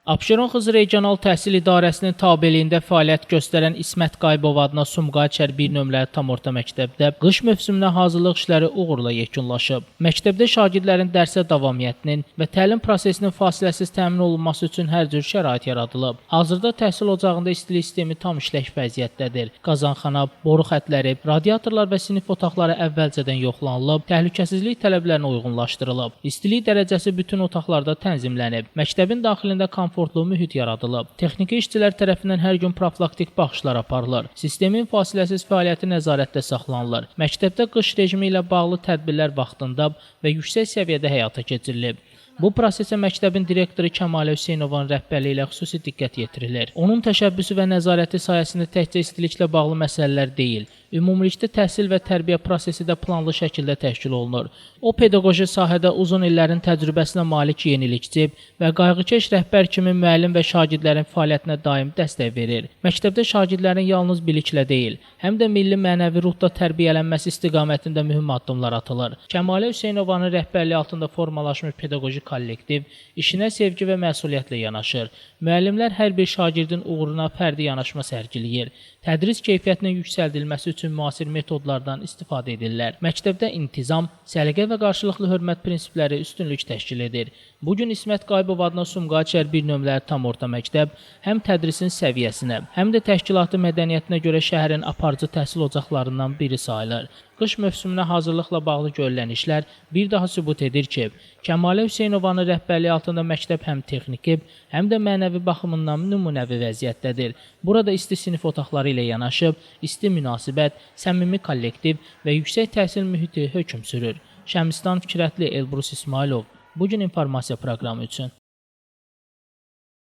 Abşeron Regional Təhsil İdarəsinin tabeliyində fəaliyyət göstərən İsmət Qayıbov adına Sumqayıt 1 nömrəli tam orta məktəbdə qış mövsümünə hazırlıq işləri uğurla yekunlaşıb. Məktəbdə şagirdlərin dərsə davamiyyətinin və təlim prosesinin fasiləsiz təmin olunması üçün hər cür şərait yaradılıb. Hazırda təhsil ocağında istilik sistemi tam işlək vəziyyətdədir. Qazanxana, boru xətləri, radiatorlar və sinif otaqları əvvəlcədən yoxlanılıb, təhlükəsizlik tələblərinə uyğunlaşdırılıb. İstilik dərəcəsi bütün otaqlarda tənzimlənib. Məktəbin daxilində komfortlu mühit yaradılıb. Texniki işçilər tərəfindən hər gün profilaktik baxışlar aparılır. Sistemin fasiləsiz fəaliyyəti nəzarətdə saxlanılır. Məktəbdə qış rejimi ilə bağlı tədbirlər vaxtında və yüksək səviyyədə həyata keçirilib. Bu prosesə məktəbin direktoru Kəmalə Hüseynovanın rəhbərliyi ilə xüsusi diqqət yetirilir. Onun təşəbbüsü və nəzarəti sayəsində təkcə istiliklə bağlı məsələlər deyil, ümumilikdə təhsil və tərbiyə prosesi də planlı şəkildə təşkil olunur. O, pedaqoji sahədə uzun illərin təcrübəsinə malik yenilikçi və qayğıkeş rəhbər kimi müəllim və şagirdlərin fəaliyyətinə daim dəstək verir. Məktəbdə şagirdlərin yalnız biliklə deyil, həm də milli mənəvi ruhda tərbiyələnməsi istiqamətində mühüm addımlar atılır. Kəmalə Hüseynovanın rəhbərliyi altında formalaşmış pedaqoji kollektiv işinə sevgi və məsuliyyətlə yanaşır. Müəllimlər hər bir şagirdin uğuruna fərdi yanaşma sərgiləyir. Tədris keyfiyyətinin yüksəldilməsi üçün müasir metodlardan istifadə edirlər. Məktəbdə intizam, səliqə və qarşılıqlı hörmət prinsipləri üstünlük təşkil edir. Bugün İsmət Qayıbov adına Sumqayıt 1 nömrəli tam orta məktəb həm tədrisin səviyyəsinə, həm də təşkilatı mədəniyyətinə görə şəhərin aparıcı təhsil ocaqlarından biri sayılır. Qış mövsümünə hazırlıqla bağlı görülən işlər bir daha sübut edir ki, Kəmalə Hüseynovanın rəhbərliyi altında məktəb həm texniki, həm də mənəvi baxımından nümunəvi vəziyyətdədir. Burada isti sinif otaqları ilə yanaşıb, isti münasibət, səmimi kollektiv və yüksək təhsil mühiti hökm sürür. Şəmlistan Fikrətli, Elbrus İsmailov, Bugün informasiya proqramı üçün.